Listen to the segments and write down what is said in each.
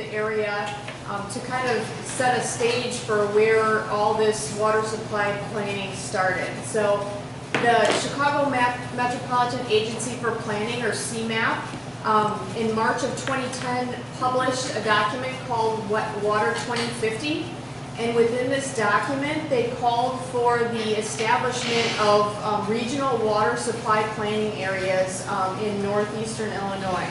the area to kind of set a stage for where all this water supply planning started. So the Chicago Metropolitan Agency for Planning, or CMAP, in March of 2010 published a document called Water 2050. And within this document, they called for the establishment of regional water supply planning areas in northeastern Illinois.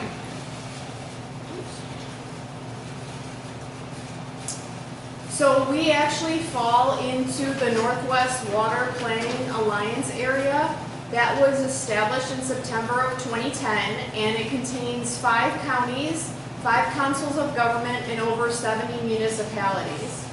So we actually fall into the Northwest Water Planning Alliance area. That was established in September of 2010, and it contains 5 counties, 5 councils of government, and over 70 municipalities.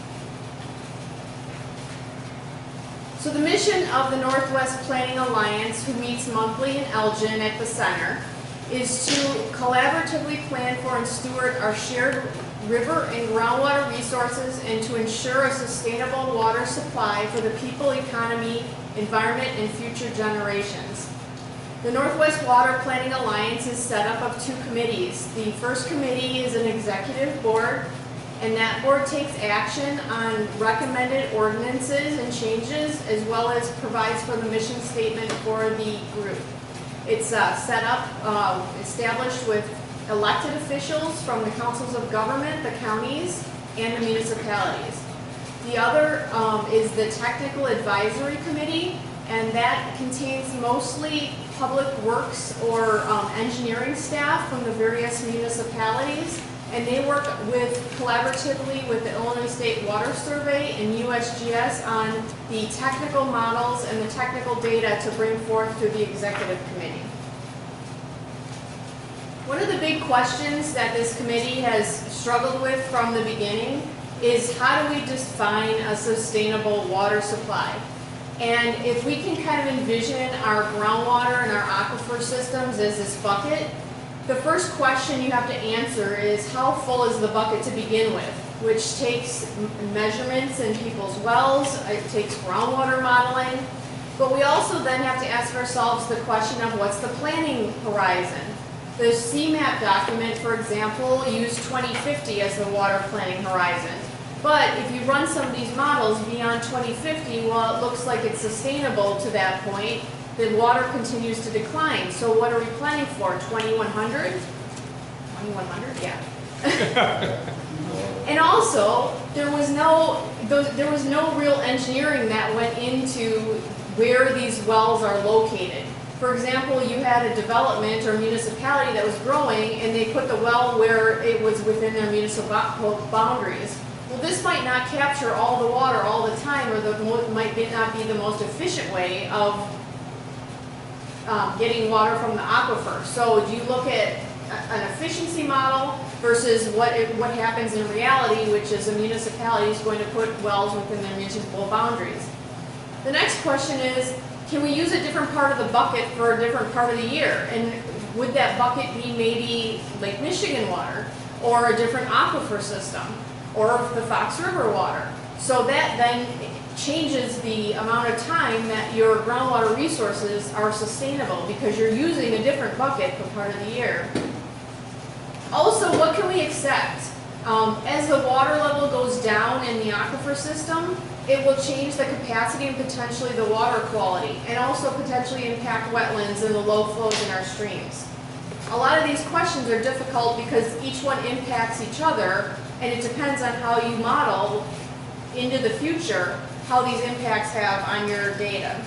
So the mission of the Northwest Planning Alliance, who meets monthly in Elgin at the center, is to collaboratively plan for and steward our shared river and groundwater resources and to ensure a sustainable water supply for the people, economy, environment, and future generations. The Northwest Water Planning Alliance is set up of 2 committees. The first committee is an executive board, and that board takes action on recommended ordinances and changes, as well as provides for the mission statement for the group. It's set up, established with elected officials from the councils of government, the counties, and the municipalities. The other is the Technical Advisory Committee, and that contains mostly public works or engineering staff from the various municipalities. And they work collaboratively with the Illinois State Water Survey and USGS on the technical models and the technical data to bring forth to the executive committee. One of the big questions that this committee has struggled with from the beginning is, how do we define a sustainable water supply? And if we can kind of envision our groundwater and our aquifer systems as this bucket, the first question you have to answer is, how full is the bucket to begin with? Which takes measurements in people's wells, it takes groundwater modeling, but we also then have to ask ourselves the question of, what's the planning horizon? The CMAP document, for example, used 2050 as the water planning horizon. But if you run some of these models beyond 2050, well, it looks like it's sustainable to that point. The water continues to decline. So what are we planning for? 2100? 2100? Yeah. And also, there was no real engineering that went into where these wells are located. For example, you had a development or municipality that was growing, and they put the well where it was within their municipal boundaries. Well, this might not capture all the water all the time, or might not be the most efficient way of getting water from the aquifer. So do you look at an efficiency model versus what happens in reality, which is a municipality is going to put wells within their municipal boundaries? The next question is, can we use a different part of the bucket for a different part of the year? And would that bucket be maybe Lake Michigan water, or a different aquifer system, or the Fox River water? So that then changes the amount of time that your groundwater resources are sustainable, because you're using a different bucket for part of the year. Also, what can we accept? As the water level goes down in the aquifer system, it will change the capacity and potentially the water quality, and also potentially impact wetlands and the low flows in our streams. A lot of these questions are difficult because each one impacts each other, and it depends on how you model into the future how these impacts have on your data.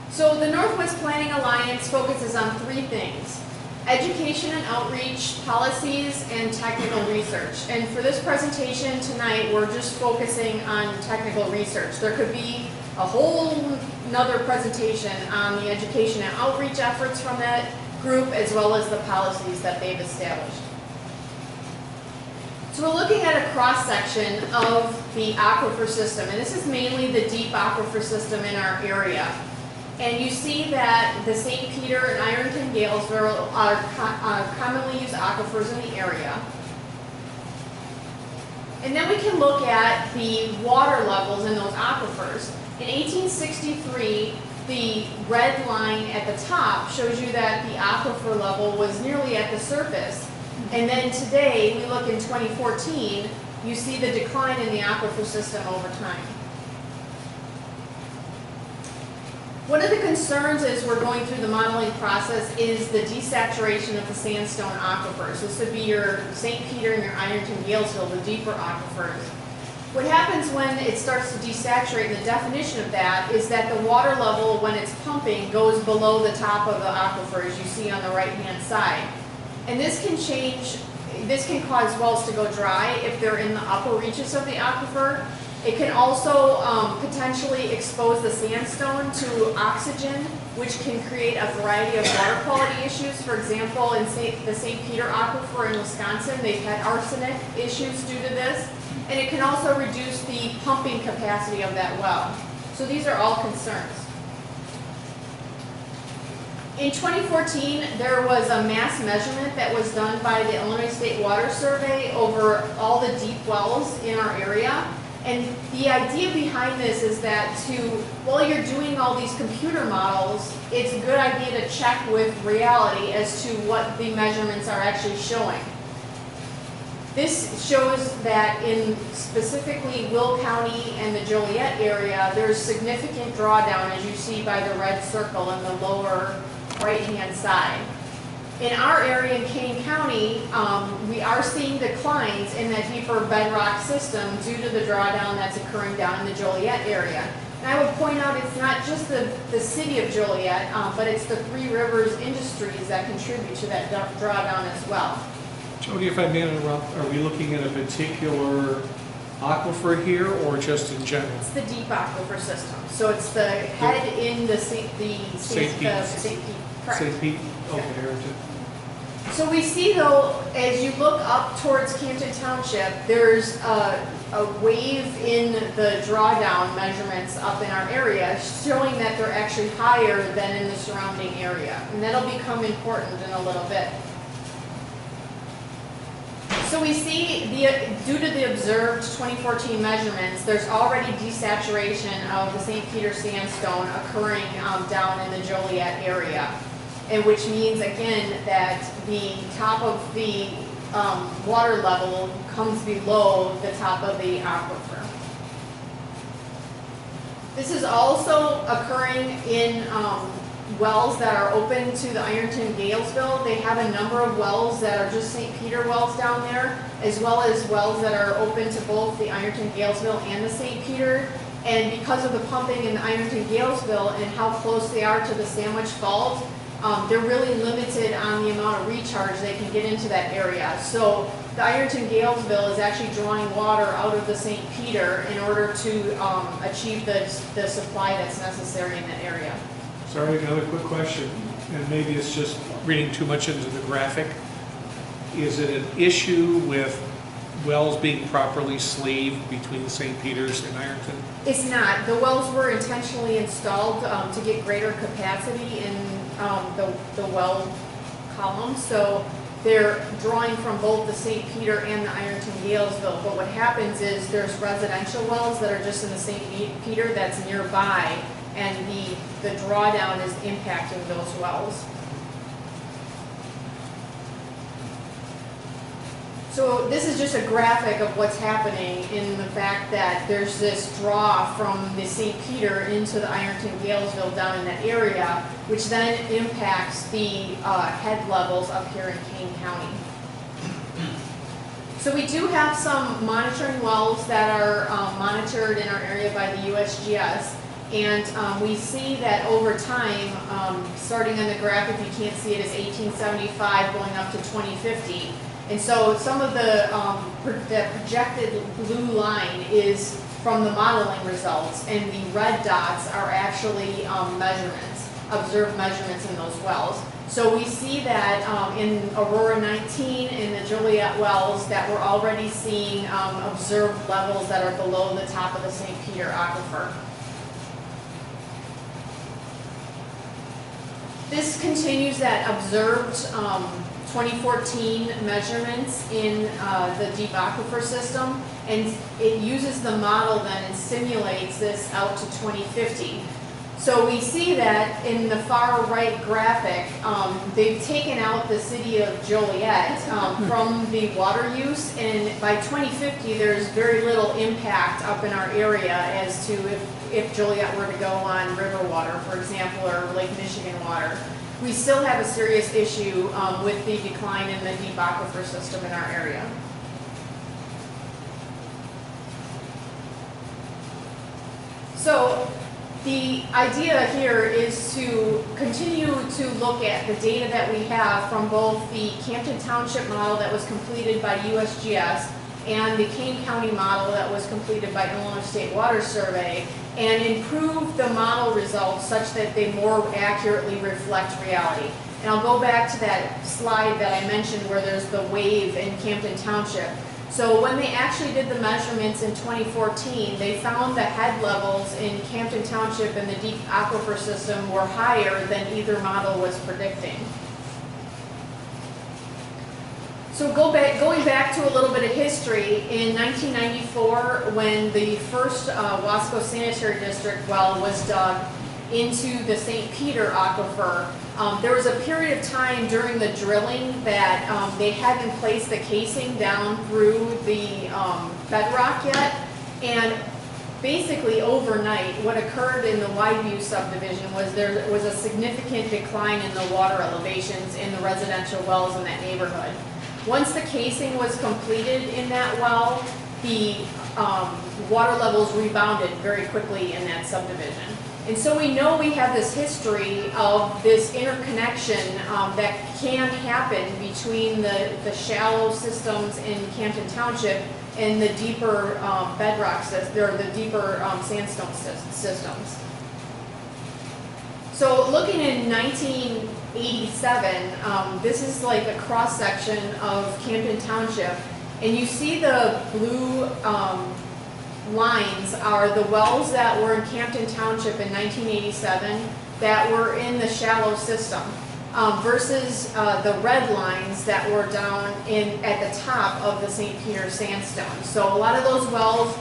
So the Northwest Planning Alliance focuses on 3 things: education and outreach, policies, and technical research. And for this presentation tonight, we're just focusing on technical research. There could be a whole nother presentation on the education and outreach efforts from that group, as well as the policies that they've established. So we're looking at a cross-section of the aquifer system, and this is mainly the deep aquifer system in our area. And you see that the St. Peter and Ironton Galesville are commonly used aquifers in the area. And then we can look at the water levels in those aquifers. In 1863, the red line at the top shows you that the aquifer level was nearly at the surface. And then today, we look in 2014, you see the decline in the aquifer system over time. One of the concerns as we're going through the modeling process is the desaturation of the sandstone aquifers. This would be your St. Peter and your Ironton Galesville, the deeper aquifers. What happens when it starts to desaturate, and the definition of that is that the water level, when it's pumping, goes below the top of the aquifer, as you see on the right-hand side. And this can change, this can cause wells to go dry if they're in the upper reaches of the aquifer. It can also potentially expose the sandstone to oxygen, which can create a variety of water quality issues. For example, in the St. Peter aquifer in Wisconsin, they've had arsenic issues due to this. And it can also reduce the pumping capacity of that well. So these are all concerns. In 2014, there was a mass measurement that was done by the Illinois State Water Survey over all the deep wells in our area. And the idea behind this is that while you're doing all these computer models, it's a good idea to check with reality as to what the measurements are actually showing. This shows that in specifically Will County and the Joliet area, there's significant drawdown, as you see by the red circle in the lower right-hand side. In our area in Kane County, we are seeing declines in that deeper bedrock system due to the drawdown that's occurring down in the Joliet area. And I would point out it's not just the city of Joliet, but it's the Three Rivers industries that contribute to that drawdown as well. Jody, if I may interrupt, are we looking at a particular aquifer here or just in general? It's the deep aquifer system. So it's the head in the St. Pete. Correct. St. Pete? Okay, Ironton. So we see though, as you look up towards CAMPTON Township, there's a wave in the drawdown measurements up in our area showing that they're actually higher than in the surrounding area. And that'll become important in a little bit. So we see, due to the observed 2014 measurements, there's already desaturation of the St. Peter sandstone occurring down in the Joliet area, and which means, again, that the top of the water level comes below the top of the aquifer. This is also occurring in wells that are open to the Ironton Galesville. They have a number of wells that are just St. Peter wells down there, as well as wells that are open to both the Ironton Galesville and the St. Peter. And because of the pumping in the Ironton Galesville and how close they are to the Sandwich Fault, they're really limited on the amount of recharge they can get into that area. So the Ironton Galesville is actually drawing water out of the St. Peter in order to achieve the supply that's necessary in that area. Sorry, another quick question, and maybe it's just reading too much into the graphic. Is it an issue with wells being properly sleeved between St. Peter's and Ironton? It's not. The wells were intentionally installed to get greater capacity in the well column. So they're drawing from both the St. Peter and the Ironton Galesville. But what happens is there's residential wells that are just in the St. Peter that's nearby, and the drawdown is impacting those wells. So this is just a graphic of what's happening in the fact that there's this draw from the St. Peter into the Ironton Galesville down in that area, which then impacts the head levels up here in Kane County. So we do have some monitoring wells that are monitored in our area by the USGS. And we see that over time, starting on the graphic, you can't see it as 1875 going up to 2050. And so some of the projected blue line is from the modeling results, and the red dots are actually measurements, observed measurements in those wells. So we see that in Aurora 19 and the Joliet wells that we're already seeing observed levels that are below the top of the St. Peter aquifer. This continues that observed 2014 measurements in the deep aquifer system, and it uses the model then and simulates this out to 2050. So we see that in the far right graphic, they've taken out the city of Joliet from the water use, and by 2050 there's very little impact up in our area as to if Joliet were to go on river water, for example, or Lake Michigan water. We still have a serious issue with the decline in the deep aquifer system in our area. So the idea here is to continue to look at the data that we have from both the Campton Township model that was completed by USGS and the Kane County model that was completed by Illinois State Water Survey, and improve the model results such that they more accurately reflect reality. And I'll go back to that slide that I mentioned where there's the wave in Campton Township. So when they actually did the measurements in 2014, they found the head levels in Campton Township and the deep aquifer system were higher than either model was predicting. So going back to a little bit of history, in 1994, when the first Wasco Sanitary District well was dug into the St. Peter aquifer, there was a period of time during the drilling that they hadn't placed the casing down through the bedrock yet, and basically overnight what occurred in the Wideview subdivision was there was a significant decline in the water elevations in the residential wells in that neighborhood. Once the casing was completed in that well, the water levels rebounded very quickly in that subdivision. And so we know we have this history of this interconnection that can happen between the shallow systems in Campton Township and the deeper bedrock systems, or the deeper sandstone systems. So looking in 1987, this is like a cross-section of Campton Township, and you see the blue lines are the wells that were in Campton Township in 1987 that were in the shallow system versus the red lines that were down at the top of the St. Peter sandstone. So a lot of those wells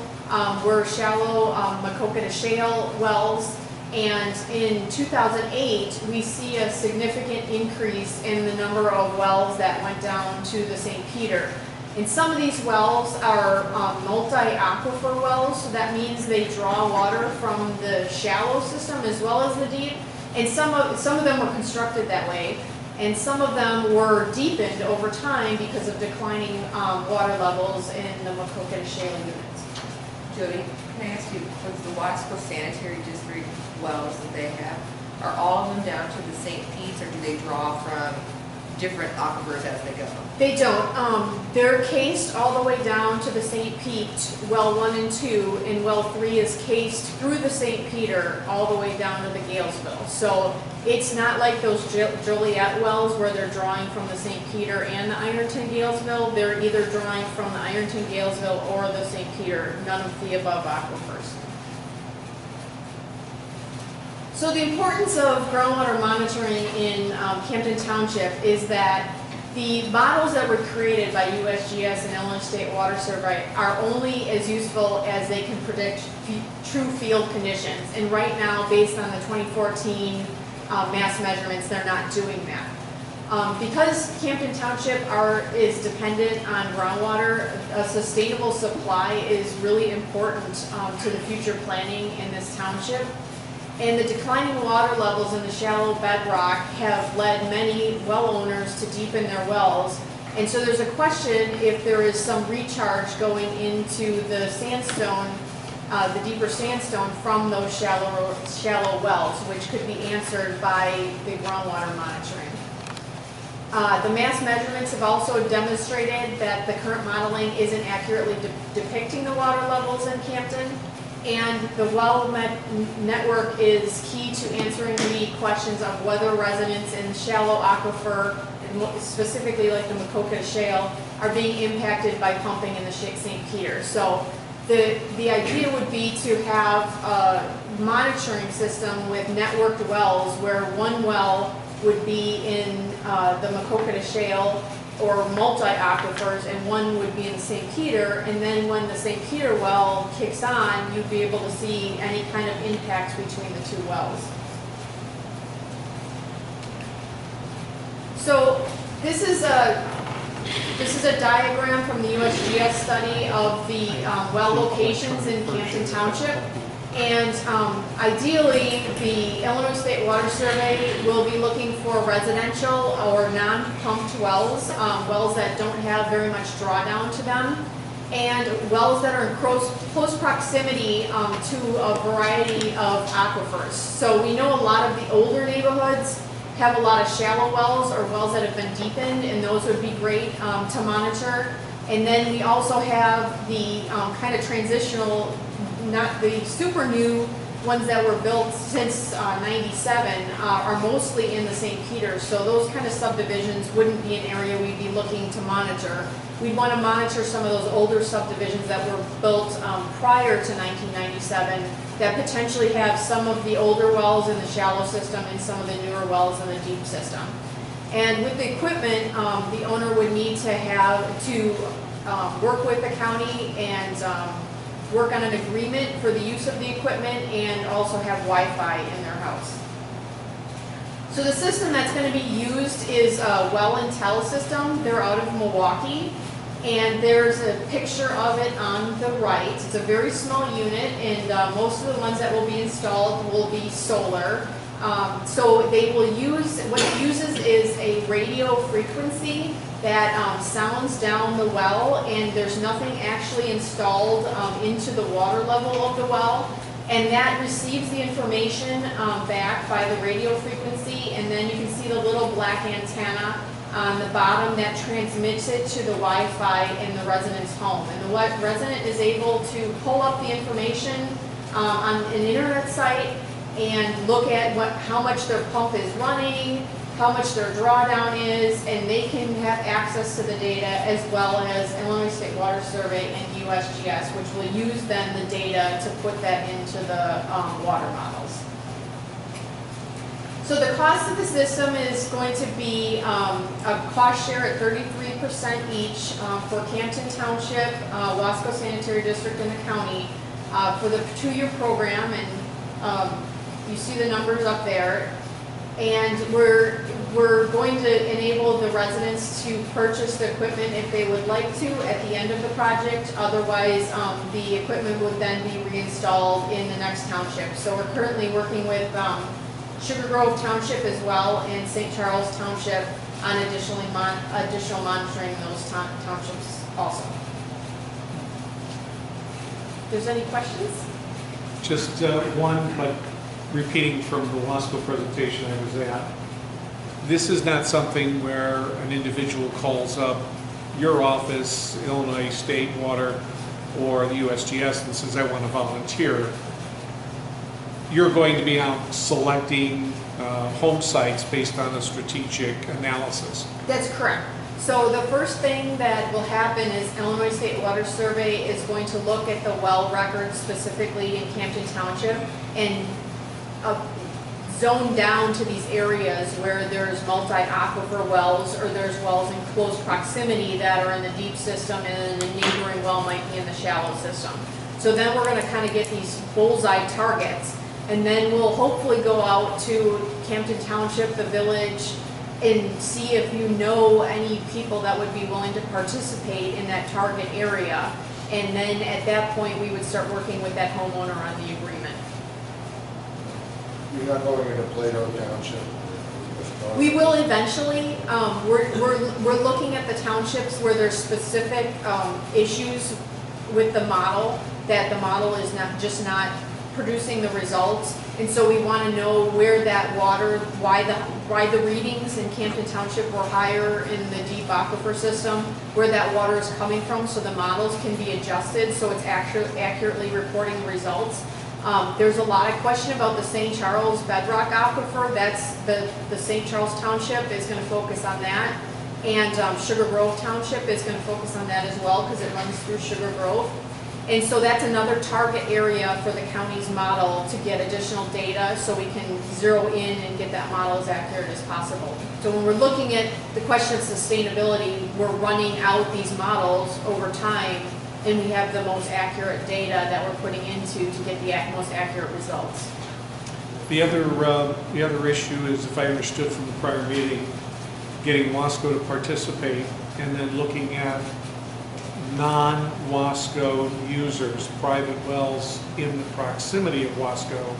were shallow Maquoketa shale wells, and in 2008 we see a significant increase in the number of wells that went down to the St. Peter. And some of these wells are multi-aquifer wells, so that means they draw water from the shallow system as well as the deep. And some of them were constructed that way, and some of them were deepened over time because of declining water levels in the Maquoketa shale units. Jody, can I ask you, with the Wasco Sanitary District wells that they have, are all of them down to the St. Pete's, or do they draw from different aquifers as they go? They don't. They're cased all the way down to the St. Pete, well 1 and 2, and well 3 is cased through the St. Peter all the way down to the Galesville. So it's not like those Joliet wells where they're drawing from the St. Peter and the Ironton Galesville. They're either drawing from the Ironton Galesville or the St. Peter, none of the above aquifers. So the importance of groundwater monitoring in Campton Township is that the models that were created by USGS and Illinois State Water Survey are only as useful as they can predict true field conditions. And right now, based on the 2014 mass measurements, they're not doing that. Because Campton Township is dependent on groundwater, a sustainable supply is really important to the future planning in this township. And the declining water levels in the shallow bedrock have led many well owners to deepen their wells. And so there's a question if there is some recharge going into the sandstone, the deeper sandstone from those shallow wells, which could be answered by the groundwater monitoring. The mass measurements have also demonstrated that the current modeling isn't accurately depicting the water levels in Campton. And the well network is key to answering the questions of whether residents in shallow aquifer, specifically like the Maquoketa shale, are being impacted by pumping in the St. Peter. So the idea would be to have a monitoring system with networked wells where one well would be in the Maquoketa Shale or multi-aquifers, and one would be in St. Peter, and then when the St. Peter well kicks on, you'd be able to see any kind of impacts between the two wells. So this is a diagram from the USGS study of the well locations in Campton Township. And ideally, the Illinois State Water Survey will be looking for residential or non-pumped wells, wells that don't have very much drawdown to them, and wells that are in close proximity to a variety of aquifers. So we know a lot of the older neighborhoods have a lot of shallow wells or wells that have been deepened, and those would be great to monitor. And then we also have the kind of transitional, not the super new ones that were built since 97 are mostly in the St. Peter. So those kind of subdivisions wouldn't be an area we'd be looking to monitor. We'd want to monitor some of those older subdivisions that were built prior to 1997 that potentially have some of the older wells in the shallow system and some of the newer wells in the deep system. And with the equipment, the owner would need to have to work with the county and work on an agreement for the use of the equipment and also have Wi-Fi in their house. So the system that's going to be used is a Well and Tell system. They're out of Milwaukee, and there's a picture of it on the right. It's a very small unit, and most of the ones that will be installed will be solar. So they will use, what it uses is a radio frequency that sounds down the well, and there's nothing actually installed into the water level of the well, and that receives the information back by the radio frequency, and then you can see the little black antenna on the bottom that transmits it to the Wi-Fi in the resident's home. And the resident is able to pull up the information on an internet site and look at how much their pump is running, how much their drawdown is, and they can have access to the data as well as Illinois State Water Survey and USGS, which will use then the data to put that into the water models. So the cost of the system is going to be a cost share at 33% each for Campton Township, Wasco Sanitary District, and the county for the 2-year program, and you see the numbers up there. And we're going to enable the residents to purchase the equipment if they would like to at the end of the project. Otherwise, the equipment would then be reinstalled in the next township. So we're currently working with Sugar Grove Township as well and St. Charles Township on additional monitoring those townships also. If there's any questions? Just one, but repeating from the Wasco presentation I was at, this is not something where an individual calls up your office, Illinois State Water, or the USGS and says, I want to volunteer. You're going to be out selecting home sites based on a strategic analysis. That's correct. So the first thing that will happen is Illinois State Water Survey is going to look at the well records specifically in Campton Township and zone down to these areas where there's multi-aquifer wells or there's wells in close proximity that are in the deep system and the neighboring well might be in the shallow system. So then we're going to kind of get these bullseye targets, and then we'll hopefully go out to Campton Township, the village, and see if you know any people that would be willing to participate in that target area. And then at that point we would start working with that homeowner on the agreement. You're not going into Plato Township? We will eventually. We're looking at the townships where there's specific issues with the model, that the model is not producing the results, and so we want to know where that water, why the readings in Campton Township were higher in the deep aquifer system, where that water is coming from, so the models can be adjusted so it's accurately reporting the results. There's a lot of question about the St. Charles bedrock aquifer. That's the St. Charles Township is going to focus on that, and Sugar Grove Township is going to focus on that as well because it runs through Sugar Grove. And so that's another target area for the county's model to get additional data so we can zero in and get that model as accurate as possible. So when we're looking at the question of sustainability, we're running out these models over time, and we have the most accurate data that we're putting into to get the most accurate results. The other issue is, if I understood from the prior meeting, getting Wasco to participate and then looking at non-Wasco users, private wells in the proximity of Wasco,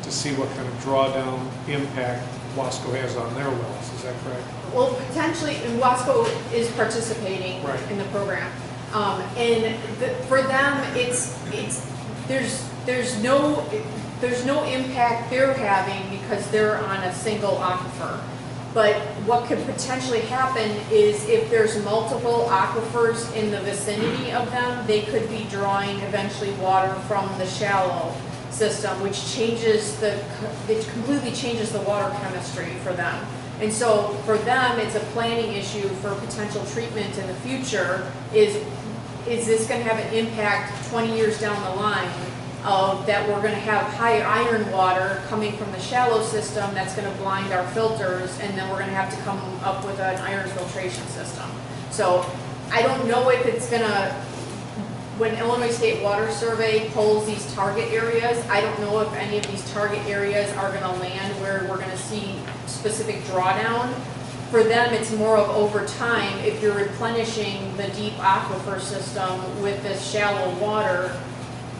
to see what kind of drawdown impact Wasco has on their wells. Is that correct? Well, potentially, and Wasco is participating Right. in the program. For them, there's no impact they're having because they're on a single aquifer. But what could potentially happen is if there's multiple aquifers in the vicinity of them, they could be drawing eventually water from the shallow system, which completely changes the water chemistry for them. And so for them, it's a planning issue for potential treatment in the future. Is this going to have an impact 20 years down the line of that we're going to have high iron water coming from the shallow system that's going to blind our filters, and then we're going to have to come up with an iron filtration system. So I don't know if it's going to, when Illinois State Water Survey pulls these target areas, I don't know if any of these target areas are going to land where we're going to see specific drawdown. For them, it's more of over time, if you're replenishing the deep aquifer system with this shallow water,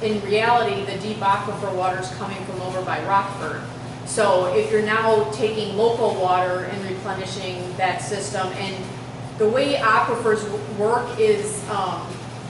in reality, the deep aquifer water is coming from over by Rockford. So if you're now taking local water and replenishing that system, and the way aquifers work is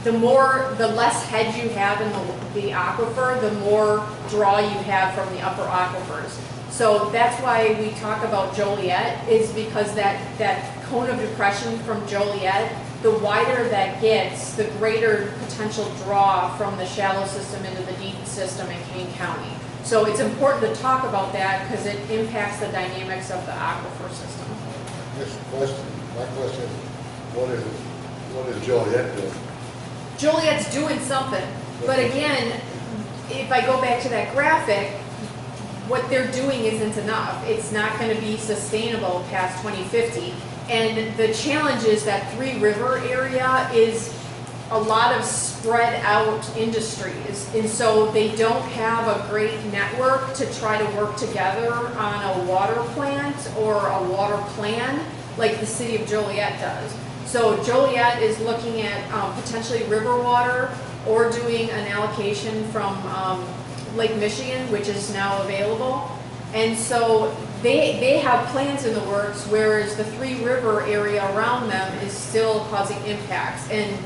the less head you have in the aquifer, the more draw you have from the upper aquifers. So that's why we talk about Joliet, is because that cone of depression from Joliet, the wider that gets, the greater potential draw from the shallow system into the deep system in Kane County. So it's important to talk about that because it impacts the dynamics of the aquifer system. My question is, what is Joliet doing? Joliet's doing something, but again, if I go back to that graphic, what they're doing isn't enough. It's not going to be sustainable past 2050. And the challenge is that Three River area is a lot of spread out industries. And so they don't have a great network to try to work together on a water plant or a water plan like the city of Joliet does. So Joliet is looking at potentially river water or doing an allocation from Lake Michigan, which is now available. And so they have plans in the works, whereas the Three River area around them is still causing impacts. And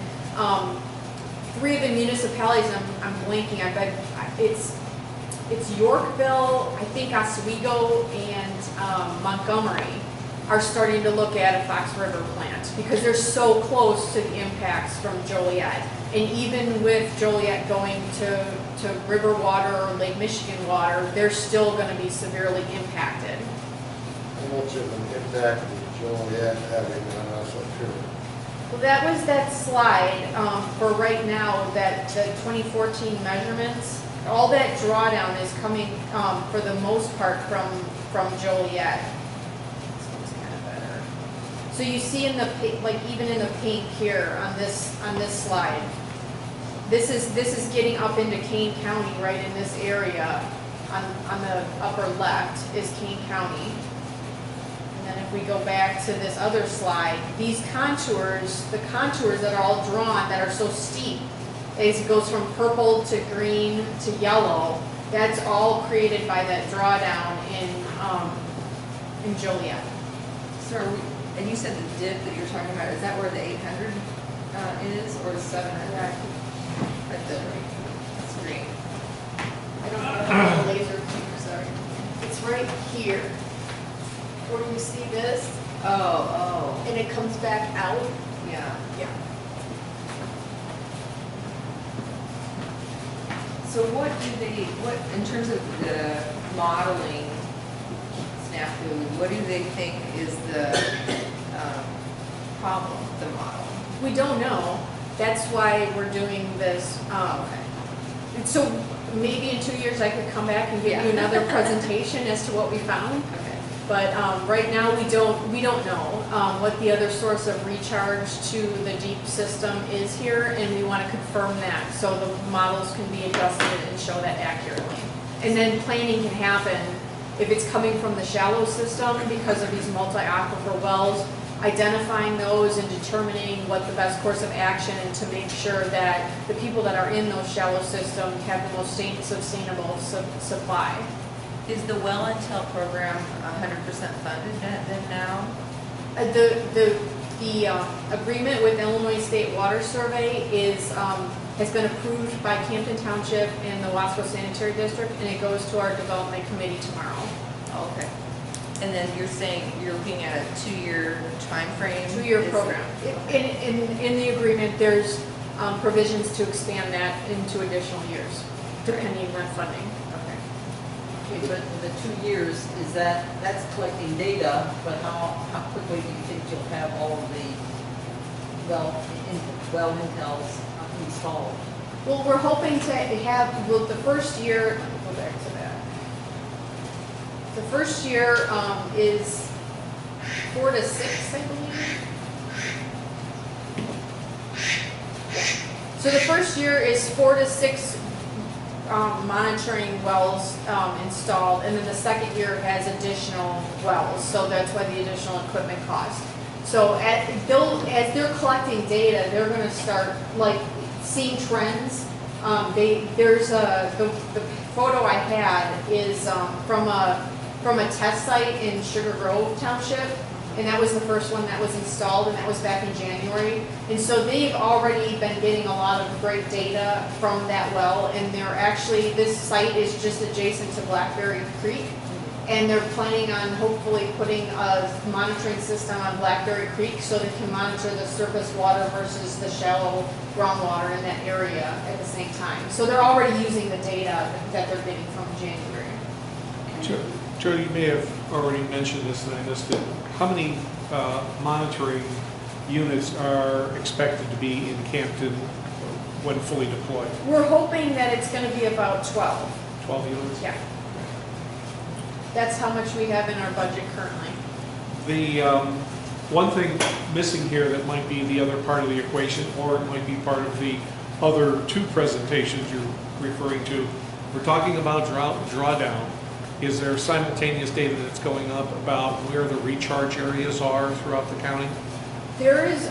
three of the municipalities, I'm blanking, I bet it's Yorkville, I think Oswego, and Montgomery are starting to look at a Fox River plant because they're so close to the impacts from Joliet. And even with Joliet going to river water or Lake Michigan water, they're still going to be severely impacted. How much of an impact is Joliet having on us up here? Well, that was that slide for right now, that the 2014 measurements. All that drawdown is coming for the most part from Joliet. This one's kind of better. So you see in the even in the pink here on this slide, this is getting up into Kane County, right in this area. On the upper left is Kane County. And then if we go back to this other slide, these contours, the contours that are all drawn that are so steep, as it goes from purple to green to yellow, that's all created by that drawdown in Joliet. So and you said the dip that you're talking about, is that where the 800 is, or the 700? Right there. That's green. I don't know the laser cues are. It's right here. Where you see this, Oh, and it comes back out. yeah. Yeah. So what in terms of the modeling snafu, what do they think is the problem with the model? We don't know. That's why we're doing this. And so maybe in 2 years I could come back and give you another presentation as to what we found. Okay. But right now we don't know what the other source of recharge to the deep system is here, and we want to confirm that so the models can be adjusted and show that accurately. And then planning can happen if it's coming from the shallow system because of these multi-aquifer wells, identifying those and determining what the best course of action and to make sure that the people that are in those shallow systems have the most sustainable supply. Is the Well Intel program 100% funded then now? The agreement with Illinois State Water Survey is has been approved by CAMPTON Township and the Wasco Sanitary District, and it goes to our development committee tomorrow. Oh, okay. And then you're saying you're looking at a 2-year time frame? 2-year program. In the agreement, there's provisions to expand that into additional years, depending on funding. Okay. Okay, but the 2 years, that's collecting data, but how quickly do you think you'll have all of the well intels installed? Well, we're hoping to have, the first year, go back to that. The first year is 4 to 6, I believe. So the first year is 4 to 6 monitoring wells installed, and then the second year has additional wells, so that's why the additional equipment cost. So as they're collecting data, they're going to start like seeing trends. The photo I had is from a test site in Sugar Grove Township, and that was the first one that was installed, and that was back in January. And so they've already been getting a lot of great data from that well, and they're actually, this site is just adjacent to Blackberry Creek, and they're planning on hopefully putting a monitoring system on Blackberry Creek so they can monitor the surface water versus the shallow groundwater in that area at the same time. So they're already using the data that they're getting from January. Jody, you may have already mentioned this and I missed it. How many monitoring units are expected to be in CAMPTON when fully deployed? We're hoping that it's going to be about 12. 12 units? Yeah. That's how much we have in our budget currently. The one thing missing here that might be the other part of the equation, or it might be part of the other 2 presentations you're referring to, we're talking about drawdown. Is there simultaneous data that's going up about where the recharge areas are throughout the county? There's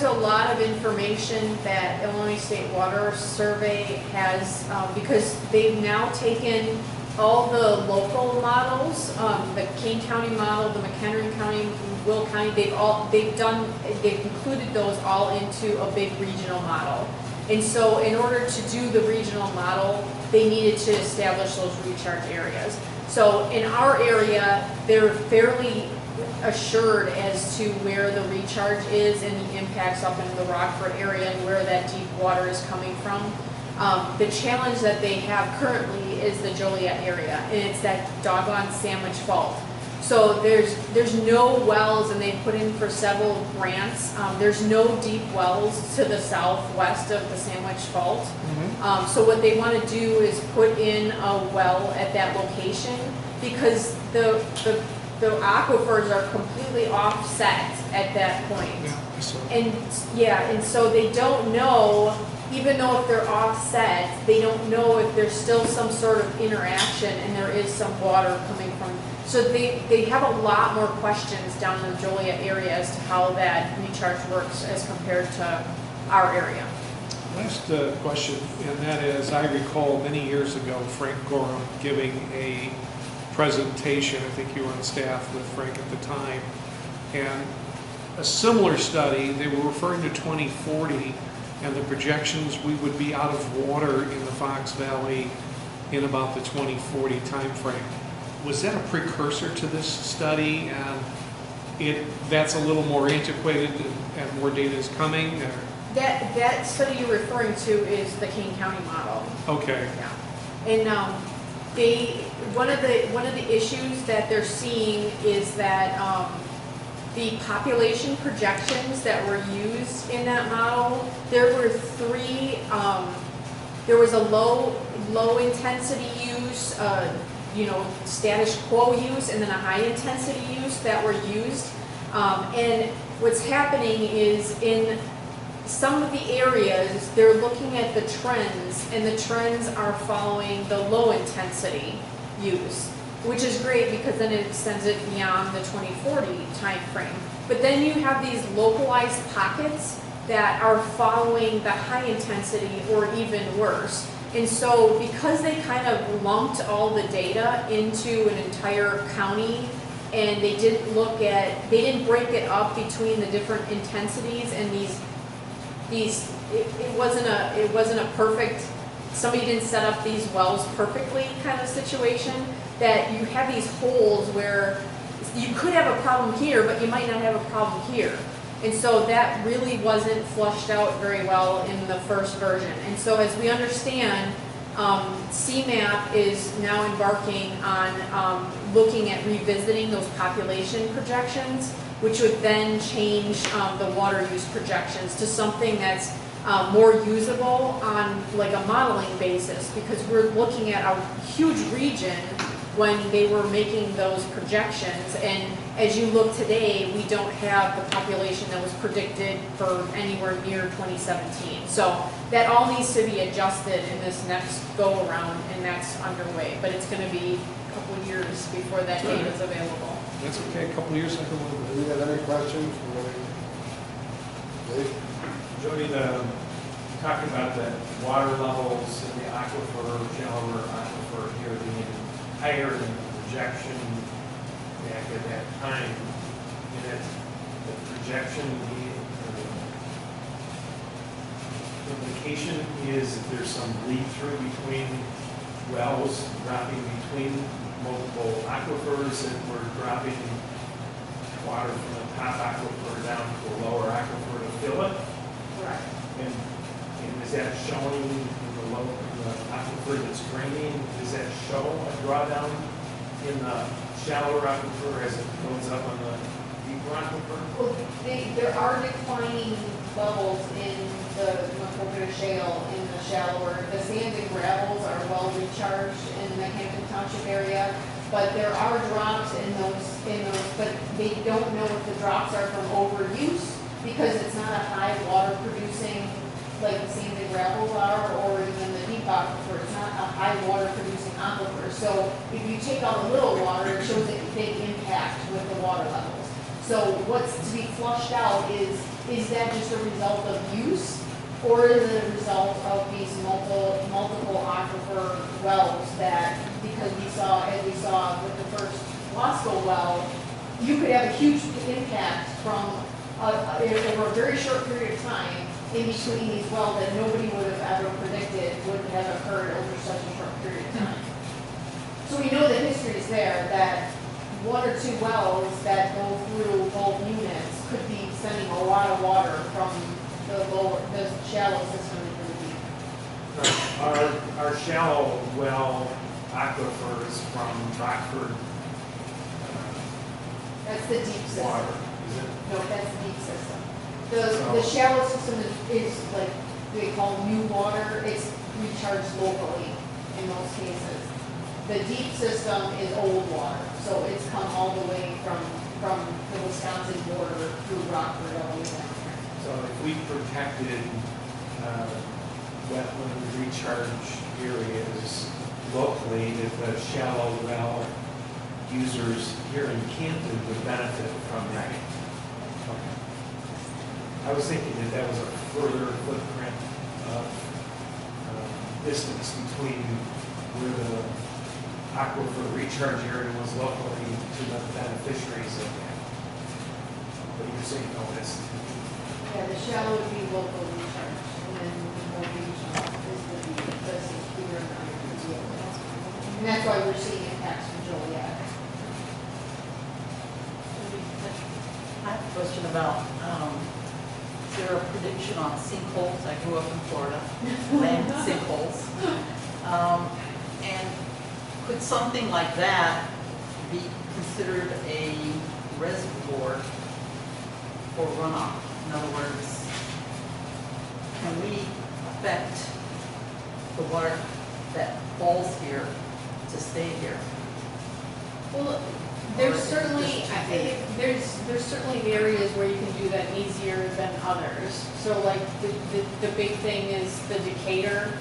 a lot of information that Illinois State Water Survey has because they've now taken all the local models, the Kane County model, the McHenry County, Will County, they've included those all into a big regional model. And so in order to do the regional model, they needed to establish those recharge areas. So in our area, they're fairly assured as to where the recharge is and the impacts up in the Rockford area and where that deep water is coming from. The challenge that they have currently is the Joliet area, and it's that doggone Sandwich Fault. So there's no wells, and they put in for several grants. There's no deep wells to the southwest of the Sandwich Fault. Mm-hmm. So what they want to do is put in a well at that location because the aquifers are completely offset at that point. And so they don't know, even though if they're offset, they don't know if there's still some sort of interaction and there is some water coming from. So they have a lot more questions down in the Joliet area as to how that recharge works as compared to our area. Last question, and that is, I recall many years ago Frank Gorham giving a presentation. I think you were on staff with Frank at the time, and a similar study, they were referring to 2040 and the projections we would be out of water in the Fox Valley in about the 2040 time frame. Was that a precursor to this study, and that's a little more antiquated and more data is coming? Or? That study you're referring to is the Kane County model. Okay. Yeah. And one of the issues that they're seeing is that the population projections that were used in that model, there were three, there was a low intensity use, status quo use, and then a high intensity use that were used. And what's happening is in some of the areas, they're looking at the trends, and the trends are following the low intensity use, which is great because then it extends it beyond the 2040 timeframe. But then you have these localized pockets that are following the high intensity or even worse. And so because they kind of lumped all the data into an entire county, and they didn't break it up between the different intensities and it wasn't a perfect, somebody didn't set up these wells perfectly kind of situation, that you have these holes where you could have a problem here, but you might not have a problem here. And so that really wasn't flushed out very well in the first version. And so as we understand, CMAP is now embarking on looking at revisiting those population projections, which would then change the water use projections to something that's more usable on like a modeling basis, because we're looking at a huge region when they were making those projections. And as you look today, we don't have the population that was predicted for anywhere near 2017. So that all needs to be adjusted in this next go around, and that's underway. But it's going to be a couple of years before that data is available. That's okay, a couple of years, I can live with Do you have any questions? Dave? Jody, talking about the water levels in the aquifer, shallower aquifer here being higher than the projection back at that time, and that the projection, the implication is that there's some leak through between wells, dropping between multiple aquifers, and we're dropping water from the top aquifer down to a lower aquifer to fill it. Right. And is that showing in the aquifer that's draining, does that show a drawdown in the shallower aquifer as it goes up on the deeper aquifer? Well, there are declining levels in the Macocata Shale in the shallower. The sands and gravels are well recharged in the Hampton Township area, but there are drops in those, but they don't know if the drops are from overuse, because it's not a high water producing like the sands and gravels are, or even the deep aquifer. It's not a high water producing aquifer. So if you take out a little water, it shows a big impact with the water levels. So what's to be flushed out is that just a result of use, or is it a result of these multiple aquifer wells that, because as we saw with the first Wasco well, you could have a huge impact from over a very short period of time in between these wells that nobody would have ever predicted would have occurred over such a short period of time. So we know the history is there, that one or two wells that go through both units could be sending a lot of water from the shallow system into the deep. Our shallow well aquifers from Rockford That's the deep system. water, is it? No, that's the deep system. The shallow system is like they call new water. It's recharged locally in most cases. The deep system is old water, so it's come all the way from the Wisconsin border through Rockford all the way down here. So if we protected wetland recharge areas locally, if the shallow well users here in Campton would benefit from that. Okay. I was thinking that was a further footprint of distance between where the aquifer recharge area was locally to the beneficiaries of that. But you're saying no, that's Yeah, the shallow would be local recharge, and then the more regional is the secure and and that's why we're seeing impacts from Joliet. I have a question about, is there a prediction on sinkholes? I grew up in Florida, land sinkholes. And could something like that be considered a reservoir for runoff? In other words, can we affect the water that falls here to stay here? Well, there's certainly, there's certainly areas where you can do that easier than others. So like the big thing is the Decatur.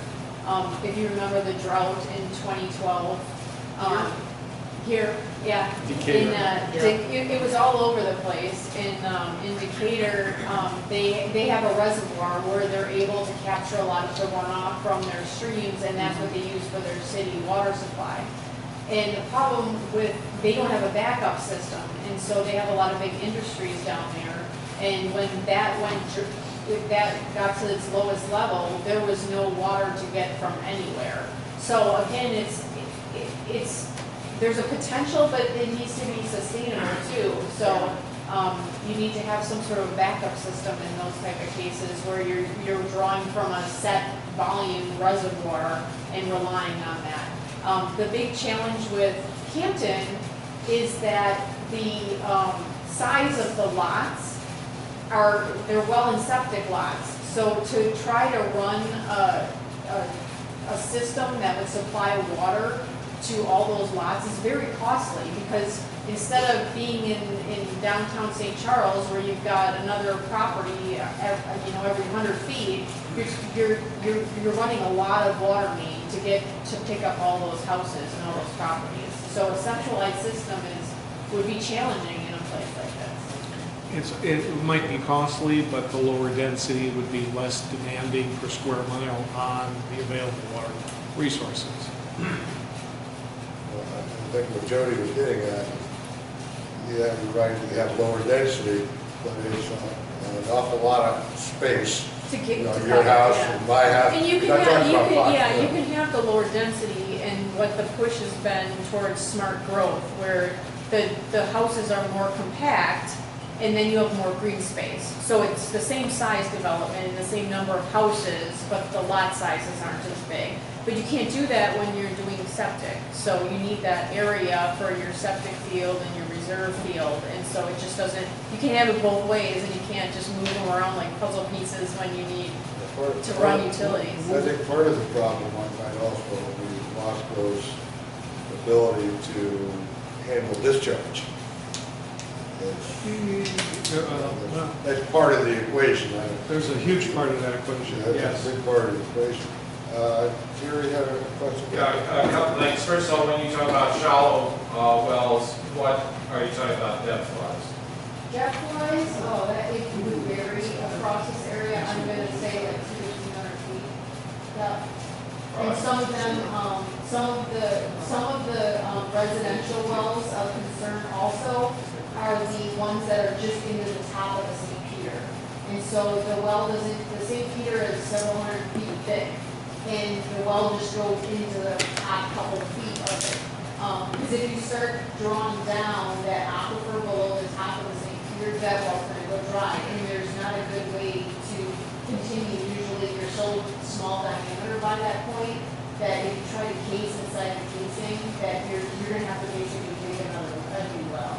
If you remember the drought in 2012, here, yeah. Decatur. It was all over the place. In Decatur, they have a reservoir where they're able to capture a lot of the runoff from their streams, and that's what they use for their city water supply. And the problem with, they don't have a backup system, and so they have a lot of big industries down there. And when that if that got to its lowest level, there was no water to get from anywhere. So again, there's a potential, but it needs to be sustainable too. So you need to have some sort of backup system in those type of cases where you're drawing from a set volume reservoir and relying on that. The big challenge with CAMPTON is that the size of the lots they're well and septic lots. So to try to run a system that would supply water to all those lots is very costly, because instead of being in downtown St. Charles where you've got another property every 100 feet, you're running a lot of water main to pick up all those houses and all those properties. So a centralized system would be challenging in a place like this. It might be costly, but the lower density would be less demanding per square mile on the available water resources. Well, I think what Jody was getting at, you have the right to have lower density, but it's an awful lot of space. To get to your that, house yeah. and my house. And you can Not have, talking about boxes, you can have the lower density, and what the push has been towards smart growth, where the houses are more compact, and then you have more green space. So it's the same size development and the same number of houses, but the lot sizes aren't as big. But you can't do that when you're doing septic. So you need that area for your septic field and your reserve field, and so it just doesn't, you can't have it both ways, and you can't just move them around like puzzle pieces when you need to run utilities. I think part of the problem might also be Wasco's ability to handle discharge. That's part of the equation. There's a huge part of that equation, That's yes. a big part of the equation. Jerry had a question. Yeah, a couple things. First of all, when you talk about shallow wells, what are you talking about depth-wise? Depth-wise, it would vary across this area. I'm going to say like 200 to 300 feet. Yeah. And some of them, some of the residential wells of concern also are the ones that are just into the top of the St. Peter. And so the St. Peter is several hundred feet thick, and the well just goes into the top couple of feet of it. Because if you start drawing down that aquifer below the top of the St. Peter, that well's going to go dry, and there's not a good way to continue. Usually you're so small diameter by that point that if you try to case inside the casing, that you're going to have to basically dig a new well.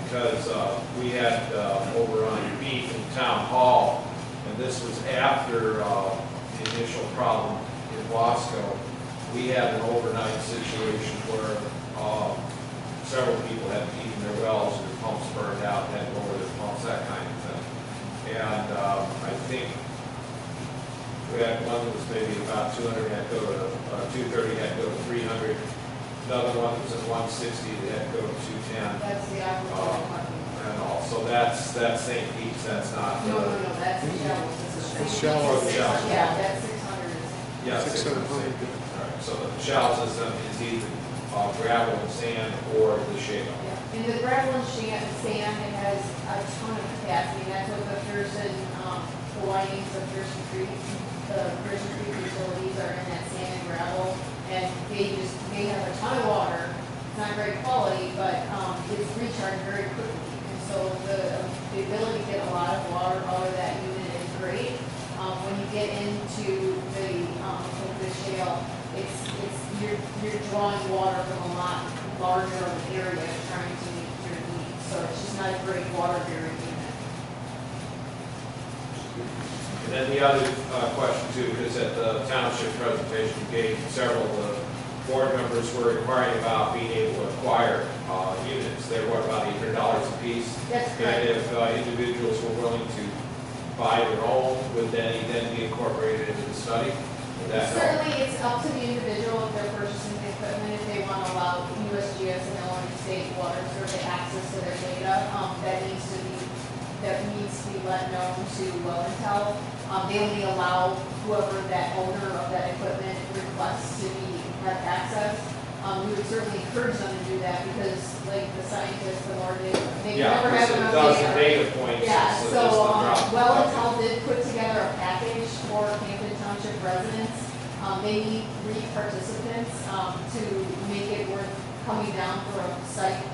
Because we had over on Beef in Town Hall, and this was after the initial problem in Wasco. We had an overnight situation where several people had to heat their wells, their pumps burned out, had to lower their pumps, that kind of thing. And I think we had one that was maybe about 200, had to go to 230, had to go to 300. Another one was at 160, they had to go to 210. That's the aquifer. And also that's St. Pete's, that's not. No, that's the shallow. It's shallow. Yeah, that's 600. Yeah, 600. 600. All right, so the shallow system is either gravel and sand or the shale. Yeah. And the gravel and sand, it has a ton of capacity, and that's what the Pearson, the windings of Pearson Creek, the Pearson Creek utilities are in that sand and gravel, and they have a ton of water. It's not great quality, but it's recharged very quickly, and so the ability to get a lot of water out of that unit is great. When you get into the shale, you're drawing water from a lot larger of an area trying to meet your needs, so it's just not a great water bearing unit. then the other question too, because at the township presentation, you gave several of the board members were inquiring about being able to acquire units. They're what, about $800 a piece? That's correct. And if individuals were willing to buy their own, would they then be incorporated into the study? Would that help? Certainly, it's up to the individual if they're purchasing the equipment, if they want to allow USGS and Illinois State Water Survey access to their data, that needs to be let known to WellIntel. They only allow whoever that owner of that equipment requests to have access. We would certainly encourage them to do that because, like the scientists, the more they never have enough Yeah, it does the data. data points. Yeah, just so the drop. WellIntel did put together a package for Camden Township residents. They need 3 participants to make it worth coming down for a site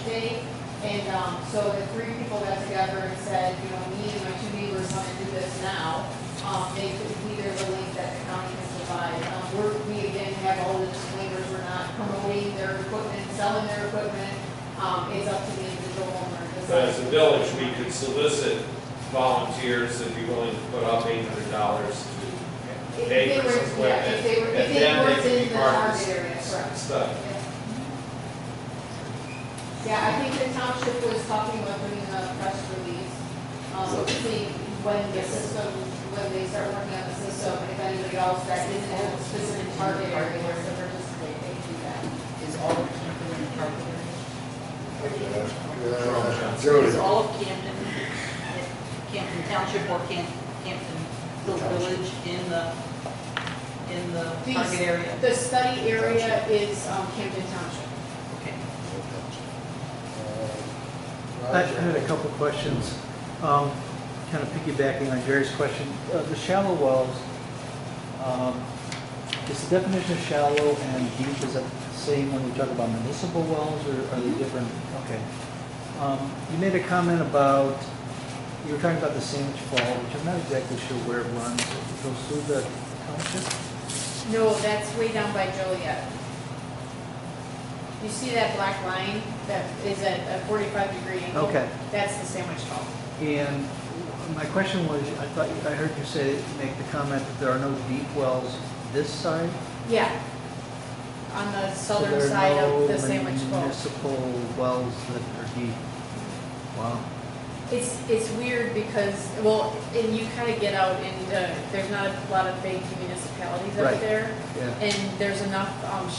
day. And so the 3 people got together and said, you know, me and my 2 neighbors want to do this now. They could be there the link that the county can provide. We again have all the disclaimers. We're not promoting their equipment, selling their equipment. It's up to the individual owner to But as decide. a village, we could solicit volunteers that'd be willing to put up $800 to pay for some equipment. If they and then worked could in be the part of target this area, correct. study. Yeah, I think the township was talking about doing a press release, see when the system, when they start working on the system, if anybody else that isn't in a specific target area wants to participate, they can do that. Is all of Camden in the target area? Jody. Is all of Camden, Campton Township or Campton Village in the target area? The study area is Camden Township. Okay. I had a couple questions, kind of piggybacking on Jerry's question. The shallow wells, is the definition of shallow and deep, is that the same when we talk about municipal wells, or are they different? Okay. You made a comment about, you were talking about the Sandwich Fall, which I'm not exactly sure where it runs. It goes through the township? No, that's way down by Joliet. You see that black line that is at a 45-degree angle? Okay. That's the Sandwich Fault. And my question was, I heard you make the comment that there are no deep wells this side? Yeah. On the So southern there are side no of the Sandwich Fault. municipal wells that are deep? Wow. It's weird because, well, and you kind of get out into, there's not a lot of big municipalities Right. up there. Yeah. And there's enough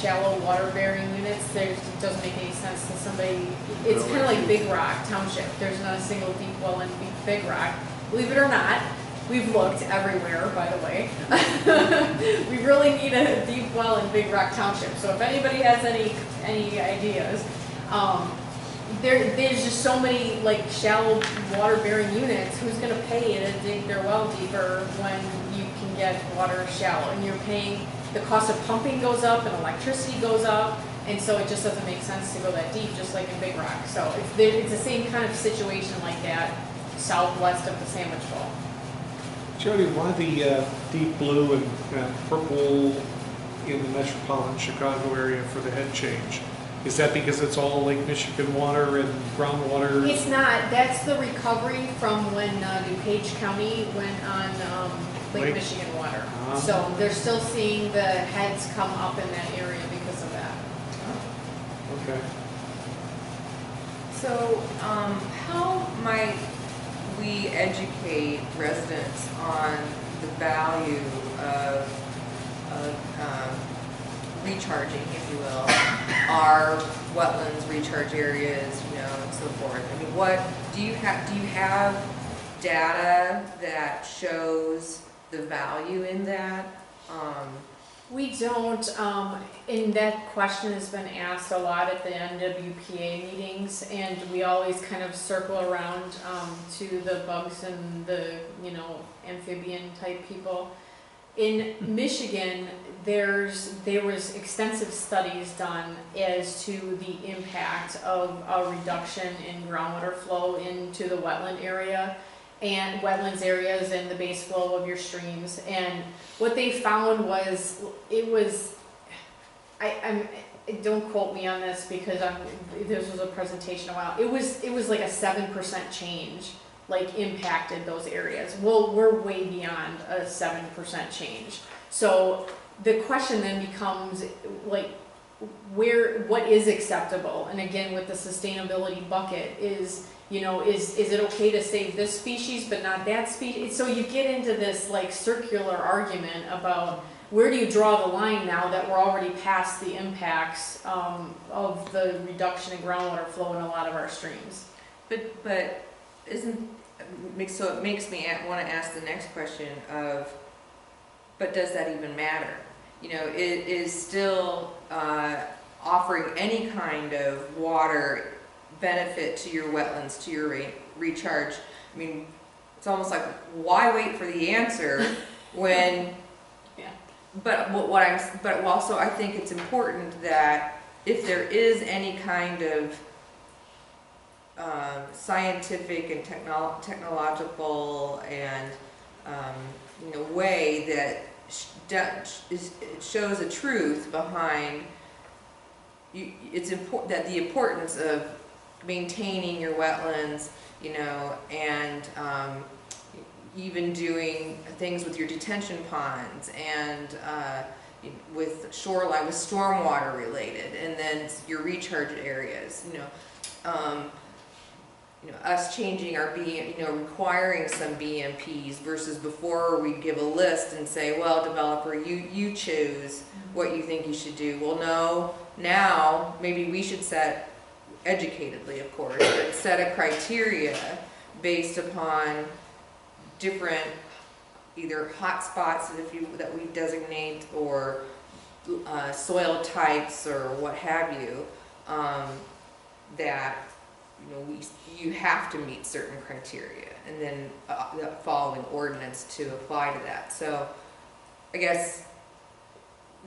shallow water-bearing units, it doesn't make any sense to somebody, it's kind of like Big Rock Township. There's not a single deep well in Big Rock. Believe it or not, we've looked everywhere, by the way. We really need a deep well in Big Rock Township. So if anybody has any ideas, there's just so many like shallow water-bearing units. Who's going to pay to dig their well deeper when you can get water shallow? And you're paying, the cost of pumping goes up and electricity goes up, and so it just doesn't make sense to go that deep, just like in Big Rock. So it's the same kind of situation like that, southwest of the Sandwich Fault. Jody, why the deep blue and purple in the metropolitan Chicago area for the head change? Is that because it's all Lake Michigan water and groundwater? It's not. That's the recovery from when DuPage County went on Lake Lake- Michigan water. Ah. So they're still seeing the heads come up in that area because of that. Okay. So, how might we educate residents on the value of recharging, if you will, our wetlands, recharge areas, you know, and so forth? I mean, what, do you have data that shows the value in that? We don't, and that question has been asked a lot at the NWPA meetings, and we always kind of circle around to the bugs and the, you know, amphibian type people. In Michigan, there was extensive studies done as to the impact of a reduction in groundwater flow into the wetland area and wetlands areas and the base flow of your streams. And what they found was, don't quote me on this because this was a presentation a while. It was like a 7% change like impacted those areas. Well, we're way beyond a 7% change. So the question then becomes like, what is acceptable? And again, with the sustainability bucket is, you know, is it okay to save this species but not that species? So you get into this like circular argument about where do you draw the line now that we're already past the impacts of the reduction in groundwater flow in a lot of our streams. But so it makes me want to ask the next question of, but does that even matter? You know, it is still offering any kind of water benefit to your wetlands, to your recharge. I mean, it's almost like, why wait for the answer when? Yeah. But also I think it's important that if there is any kind of scientific and technological and you know, way that it shows a truth behind you, it's important that the importance of maintaining your wetlands, you know, and even doing things with your detention ponds and with shoreline, with stormwater related, and then your recharge areas, you know, us changing our requiring some BMPs versus before we give a list and say, well, developer, you choose what you think you should do. Well, no, now maybe we should set, educatedly of course, but set a criteria based upon different either hot spots that we designate or soil types or what have you, that you know, you have to meet certain criteria, and then the following ordinance to apply to that. So, I guess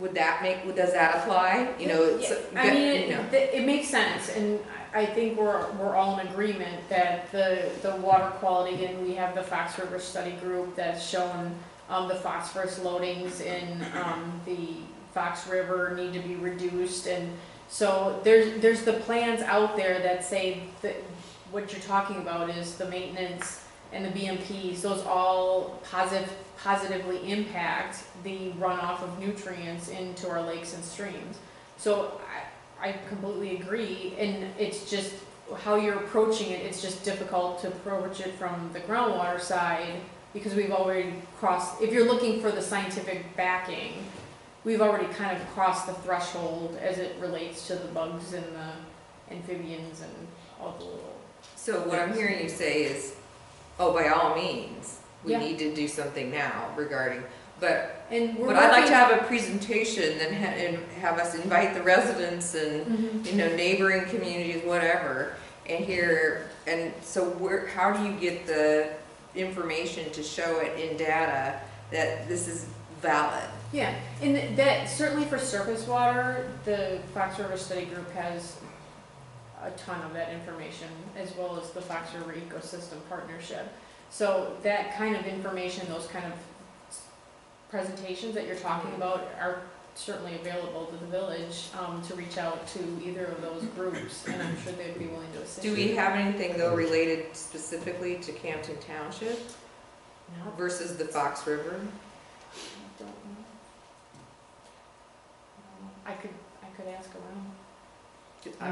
does that apply? You know, yeah. I mean, it makes sense, and I think we're all in agreement that the water quality, and we have the Fox River Study Group that's shown the phosphorus loadings in the Fox River need to be reduced, and so there's the plans out there that say that what you're talking about is the maintenance and the BMPs, those all positively impact the runoff of nutrients into our lakes and streams. So I completely agree, and it's just how you're approaching it, it's just difficult to approach it from the groundwater side because we've already crossed, if you're looking for the scientific backing, we've already kind of crossed the threshold as it relates to the bugs and the amphibians and all the little. So what I'm hearing you say is, oh, by all means, we Yeah. need to do something now regarding, but And we're I'd like working- to have a presentation and have us invite the residents and, Mhm. you know, neighboring communities, whatever, and hear, and so how do you get the information to show it in data that this is valid? Yeah, and that certainly for surface water, the Fox River Study Group has a ton of that information, as well as the Fox River Ecosystem Partnership. So that kind of information, those kind of presentations that you're talking about are certainly available to the village to reach out to either of those groups, and I'm sure they'd be willing to assist. Do we have anything though related specifically to Campton Township No, versus the Fox River? I don't know. I could ask around.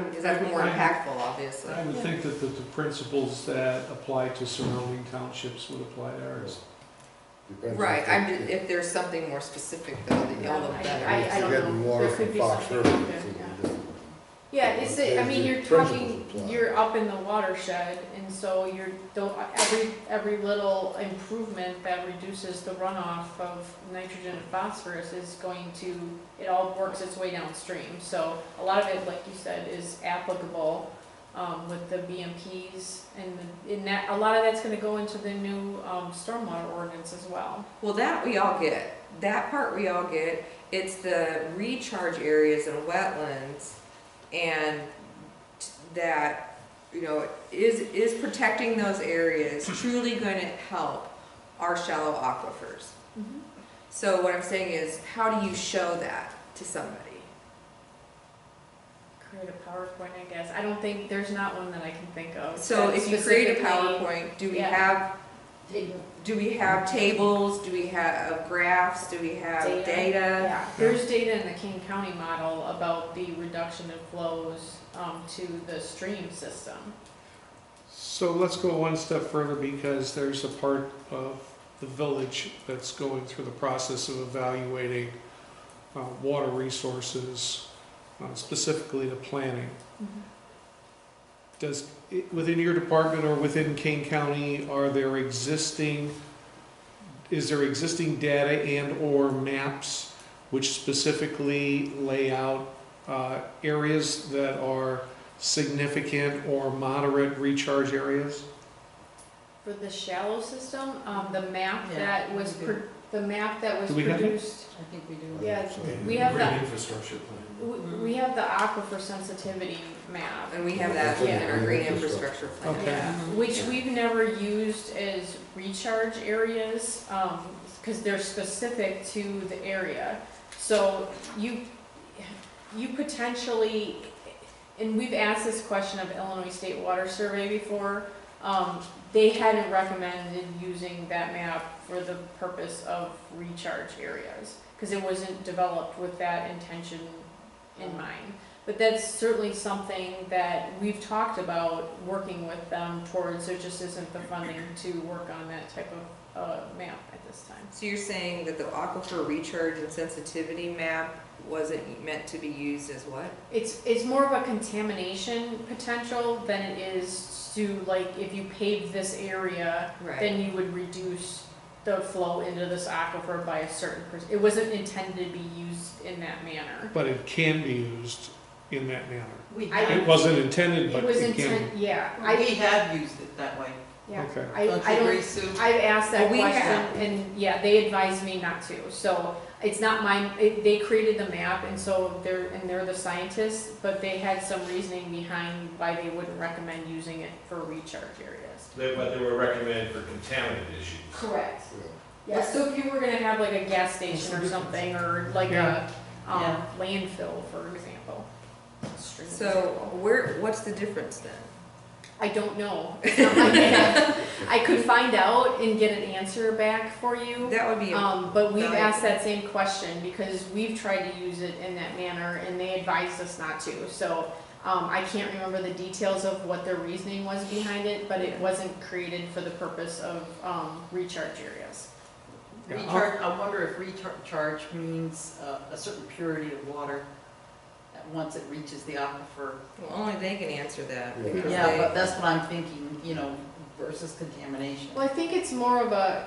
Because that's more impactful, obviously. I would think that the principles that apply to surrounding townships would apply to ours. Depends Right, if if there's something more specific though, that you'll look better. I you're don't getting know. water There could from be Fox something River, out there, it's gonna yeah. be different. Yeah, it's, I mean, you're Principles talking, apply. you're up in the watershed, and so every little improvement that reduces the runoff of nitrogen and phosphorus is going to, it all works its way downstream. So a lot of it, like you said, is applicable with the BMPs, and that, a lot of that's gonna go into the new stormwater ordinance as well. Well, that we all get. That part we all get. It's the recharge areas and wetlands, and that, you know, is protecting those areas truly going to help our shallow aquifers? So what I'm saying is, how do you show that to somebody? create a PowerPoint, I guess. I don't think, there's not one that I can think of. So that if you create a specifically- PowerPoint, do we Yeah. have, do we have tables, do we have graphs, do we have data? Yeah, there's data in the Kane County model about the reduction of flows to the stream system. So let's go one step further, because there's a part of the village that's going through the process of evaluating water resources, specifically the planning. Does, within your department or within Kane County, is there existing data and/or maps which specifically lay out areas that are significant or moderate recharge areas? For the shallow system, the map Yeah, that was, we do. the map that was Do we have it? produced, I think we do. yeah, we have Green the, infrastructure plan. we have the aquifer sensitivity map. And we have that in our green infrastructure plan. Okay. Yeah, which we've never used as recharge areas, because they're specific to the area. So you potentially, and we've asked this question of Illinois State Water Survey before, they hadn't recommended using that map for the purpose of recharge areas, because it wasn't developed with that intention in mind. But that's certainly something that we've talked about working with them towards. There just isn't the funding to work on that type of map at this time. So you're saying that the aquifer recharge and sensitivity map wasn't meant to be used as what? It's more of a contamination potential than it is to, like, if you pave this area, then you would reduce the flow into this aquifer by a certain percent. It wasn't intended to be used in that manner. But it can be used in that manner. We I- It have, wasn't intended, but It was it can. intent, yeah. we have used it that way. Yeah. Okay. I Don't you agree, don't, Sue? I've asked that Well, we question, have. and yeah, they advised me not to. So it's not mine, they created the map, and so they're the scientists, but they had some reasoning behind why they wouldn't recommend using it for recharge areas. But they were recommended for contaminant issues. Correct. Yeah. Yeah, so if you were gonna have like a gas station or something, or like Yeah. Yeah. landfill, for example. So what's the difference then? I don't know. It's not my map. I could find out and get an answer back for you. That would be, But we've Right. asked that same question because we've tried to use it in that manner and they advised us not to. So I can't remember the details of what their reasoning was behind it, but it wasn't created for the purpose of recharge areas. Yeah. Recharge, I wonder if recharge means a certain purity of water once it reaches the aquifer. well, only they can answer that. Yeah. because Yeah, they- but that's what I'm thinking, you know, versus contamination. Well, I think it's more of a,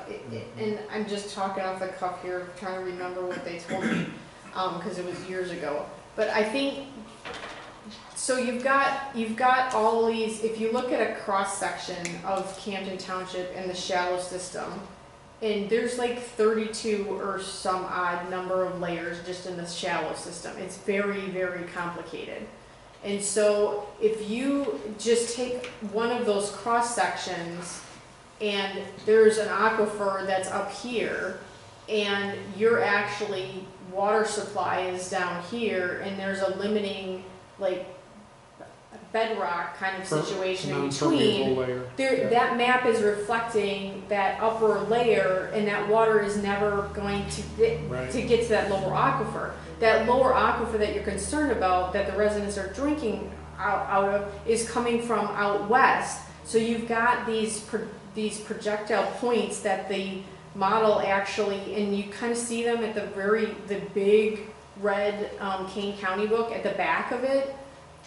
and I'm just talking off the cuff here, trying to remember what they told me, because it was years ago. But I think, so you've got all these, if you look at a cross-section of Camden Township and the shallow system, and there's like 32 or some odd number of layers just in the shallow system. It's very, very complicated. And so if you just take one of those cross sections and there's an aquifer that's up here and your actually water supply is down here and there's a limiting like bedrock kind of situation in between, Non-permeable layer. there, that map is reflecting that upper layer and that water is never going to Right. get to that lower aquifer. That lower aquifer that you're concerned about, that the residents are drinking out of, is coming from out west. So you've got these projectile points that the model actually, and you kind of see them at the big red Kane County book at the back of it.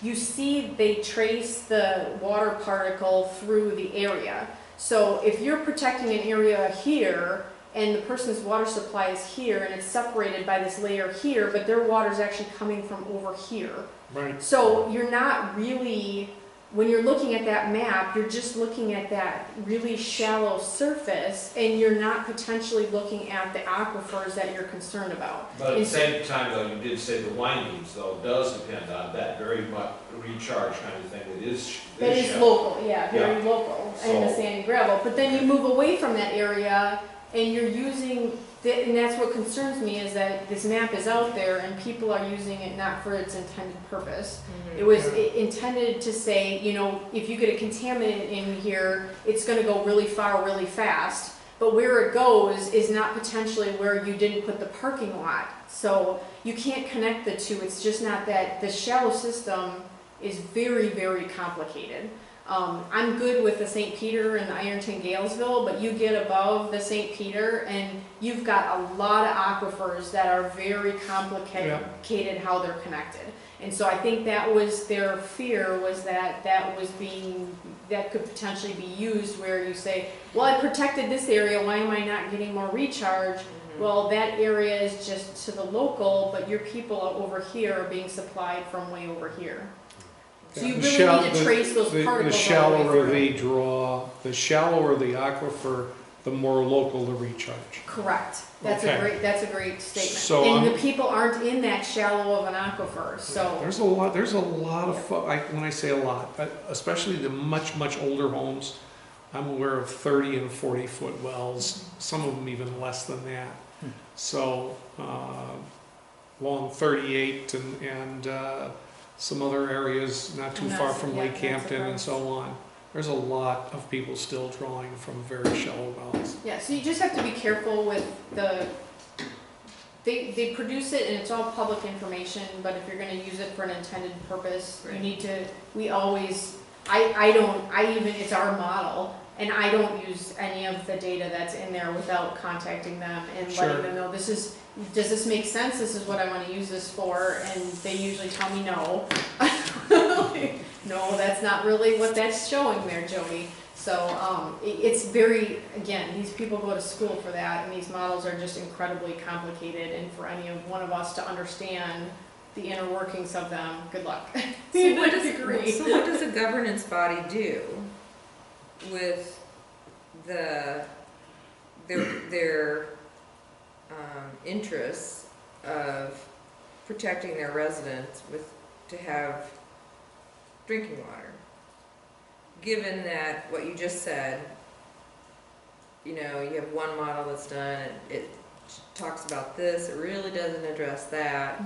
You see they trace the water particle through the area. So if you're protecting an area here and the person's water supply is here and it's separated by this layer here, but their water is actually coming from over here. Right. So you're not really, when you're looking at that map, you're just looking at that really shallow surface and you're not potentially looking at the aquifers that you're concerned about. But at the same time, though, you did say the windings, though, does depend on that very much recharge kind of thing that is. That is shallow. local, yeah, very local, and the So- sandy gravel. But then you move away from that area and you're using, and that's what concerns me, is that this map is out there and people are using it not for its intended purpose. It was intended to say, you know, if you get a contaminant in here, it's gonna go really far, really fast. But where it goes is not potentially where you didn't put the parking lot. So you can't connect the two. It's just not that. The shallow system is very, very complicated. I'm good with the St. Peter and the Ironton Galesville, but you get above the St. Peter and you've got a lot of aquifers that are very complicated how they're connected. And so I think that was their fear, was that that could potentially be used where you say, well, I protected this area, why am I not getting more recharge? Well, that area is just to the local, but your people over here are being supplied from way over here. So you really need to trace those particles. The shallower they draw, the shallower the aquifer, the more local the recharge. Correct. That's a great statement. So and the people aren't in that shallow of an aquifer. So there's a lot of when I say a lot, especially the much older homes, I'm aware of 30 and 40 foot wells, some of them even less than that. So along 38 and some other areas not too far from Lake Campton and so on. There's a lot of people still drawing from very shallow wells. Yeah, so you just have to be careful with they produce it and it's all public information, but if you're going to use it for an intended purpose, you need to, it's our model, and I don't use any of the data that's in there without contacting them and letting them know, does this make sense? This is what I want to use this for, and they usually tell me no. No, that's not really what that's showing there, Jody. So it's very, again, these people go to school for that, and these models are just incredibly complicated, and for any one of us to understand the inner workings of them, good luck. So what does a governance body do with their interests of protecting their residents to have drinking water? Given that what you just said, you know, you have one model that's done, it talks about this, it really doesn't address that.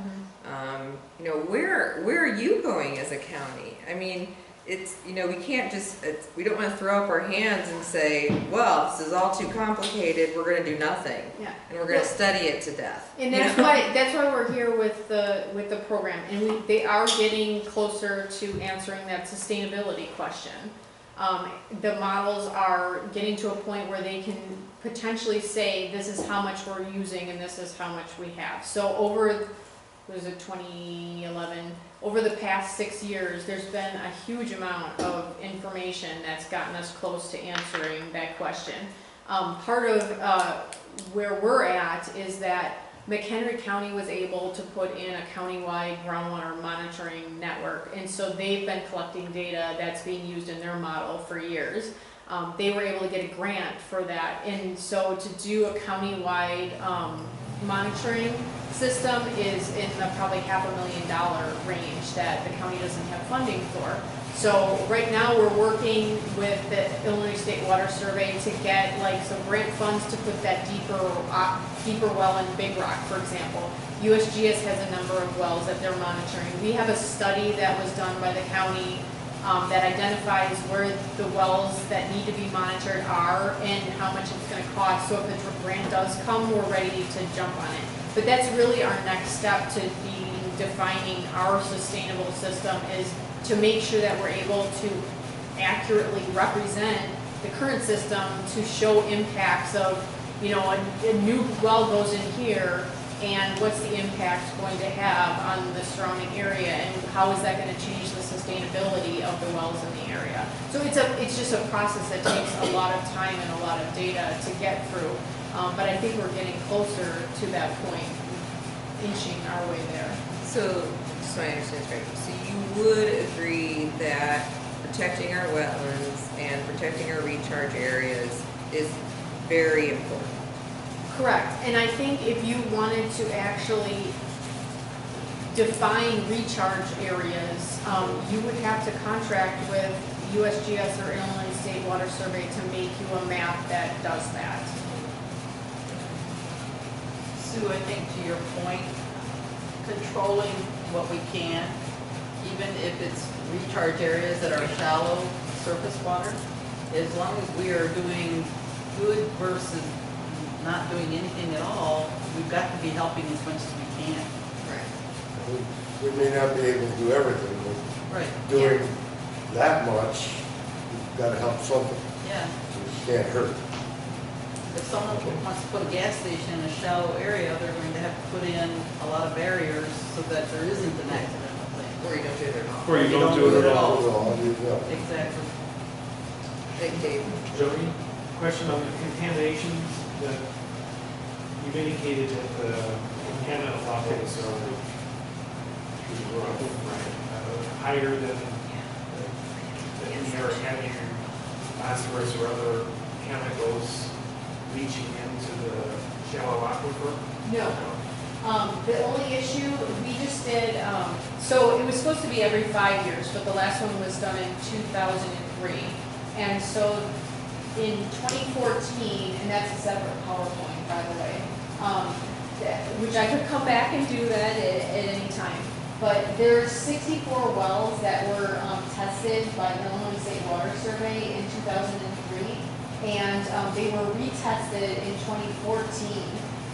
You know, where are you going as a county? I mean, it's, you know, we can't just, we don't want to throw up our hands and say, well, this is all too complicated, we're going to do nothing. And we're going to study it to death. And that's why we're here with the program, and they are getting closer to answering that sustainability question. The models are getting to a point where they can potentially say, this is how much we're using and this is how much we have. So over, was it 2011, over the past 6 years, there's been a huge amount of information that's gotten us close to answering that question. Part of where we're at is that McHenry County was able to put in a countywide groundwater monitoring network, and so they've been collecting data that's being used in their model for years. They were able to get a grant for that, and so to do a countywide monitoring system is in the probably $500,000 range that the county doesn't have funding for. So right now we're working with the Illinois State Water Survey to get some grant funds to put that deeper well in Big Rock, for example. USGS has a number of wells that they're monitoring. We have a study that was done by the county that identifies where the wells that need to be monitored are and how much it's going to cost. So if the grant does come, we're ready to jump on it. But that's really our next step to be defining our sustainable system, is to make sure that we're able to accurately represent the current system to show impacts of, you know, a new well goes in here, and what's the impact going to have on the surrounding area, and how is that going to change the sustainability of the wells in the area. So it's just a process that takes a lot of time and a lot of data to get through, but I think we're getting closer to that point, inching our way there. So I understand this right. So you would agree that protecting our wetlands and protecting our recharge areas is very important? Correct. And I think if you wanted to actually define recharge areas, you would have to contract with USGS or Illinois State Water Survey to make you a map that does that. Sue, I think to your point, controlling what we can, even if it's recharge areas that are shallow surface water, as long as we are doing good versus not doing anything at all, we've got to be helping as much as we can. Right. We may not be able to do everything, but Right. doing that much, we've got to help something. Yeah. It can't hurt. If someone wants to put a gas station in a shallow area, they're going to have to put in a lot of barriers so that there isn't an accidental thing. Or you don't do it at all. Or you don't do it at all. Exactly. Big Dave. Jody, question on the contaminations that you've indicated that the contaminant levels are higher than we are having phosphorus or other chemicals leaching into the shallow aquifer? No. The only issue, we just did, so it was supposed to be every 5 years, but the last one was done in 2003. And so in 2014, and that's a separate PowerPoint, by the way, which I could come back and do that at any time. But there's 64 wells that were tested by the Illinois State Water Survey in 2003, and they were retested in 2014.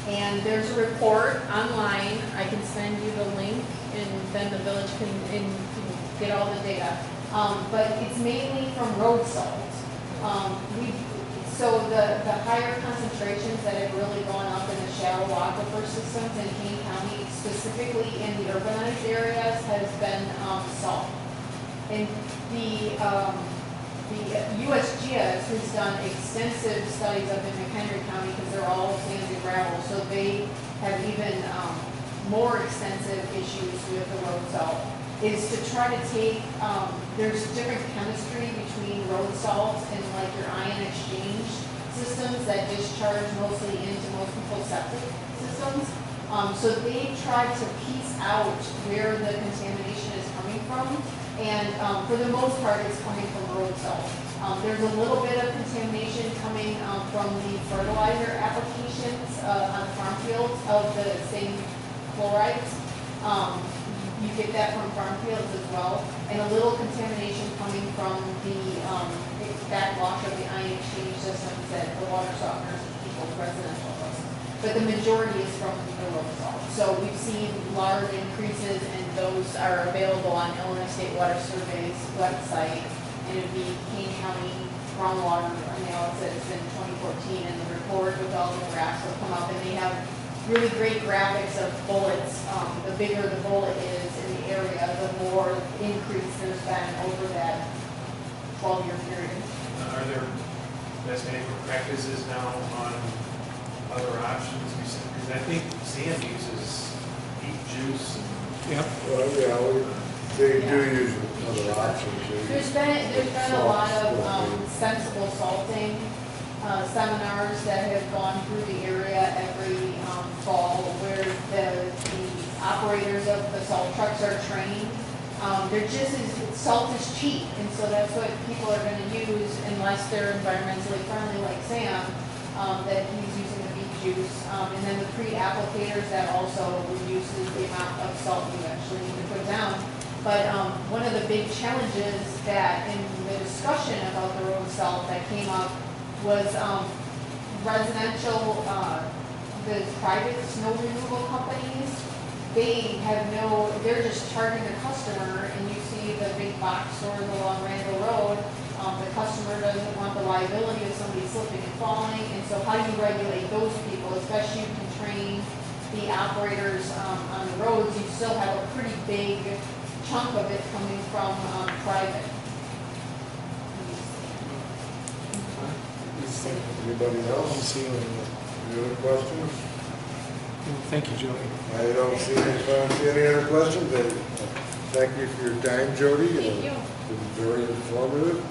And there's a report online. I can send you the link, and then the village can get all the data. But it's mainly from road salt. So the higher concentrations that have really gone up in the shallow aquifer systems in Kane County, specifically in the urbanized areas, has been salt. And the USGS has done extensive studies up in McHenry County because they're all sands and gravel, so they have even more extensive issues with the road salt. Is to try to take, there's different chemistry between road salts and like your ion exchange systems that discharge mostly into most people's septic systems. So they tried to piece out where the contamination is coming from, and for the most part it's coming from road salt. There's a little bit of contamination coming from the fertilizer applications on farm fields of the same chlorides. You get that from farm fields as well, and a little contamination coming from the backwash of the ion exchange systems that the water softeners in people's residential houses. But the majority is from the road salt. So we've seen large increases, and those are available on Illinois State Water Survey's website, and it'd be Kane County groundwater analysis in 2014, and the report with all the graphs will come up, and they have really great graphics of bullets. The bigger the bullet is in the area, the more increase there's been over that 12-year period. Are there best management practices now on other options? Because I think sand uses beet juice and Yep. Well, yeah, they do use other options. There's been a lot of sensible salting seminars that have gone through the area every fall, where the operators of the salt trucks are trained. Salt is cheap, and so that's what people are going to use unless they're environmentally friendly like Sam, that he's using the beet juice. And then the pre-applicators, that also reduces the amount of salt you actually need to put down. But one of the big challenges that in the discussion about the road salt that came up was residential, the private snow removal companies, they're just charging the customer, and you see the big box stores along Randall Road, the customer doesn't want the liability of somebody slipping and falling, and so how do you regulate those people, especially you can train the operators on the roads, you still have a pretty big chunk of it coming from private. Anybody else? Any other questions? Thank you, Jody. I don't see any other questions. Then thank you for your time, Jody. Thank you. It was very informative,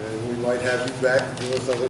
and we might have you back to do us other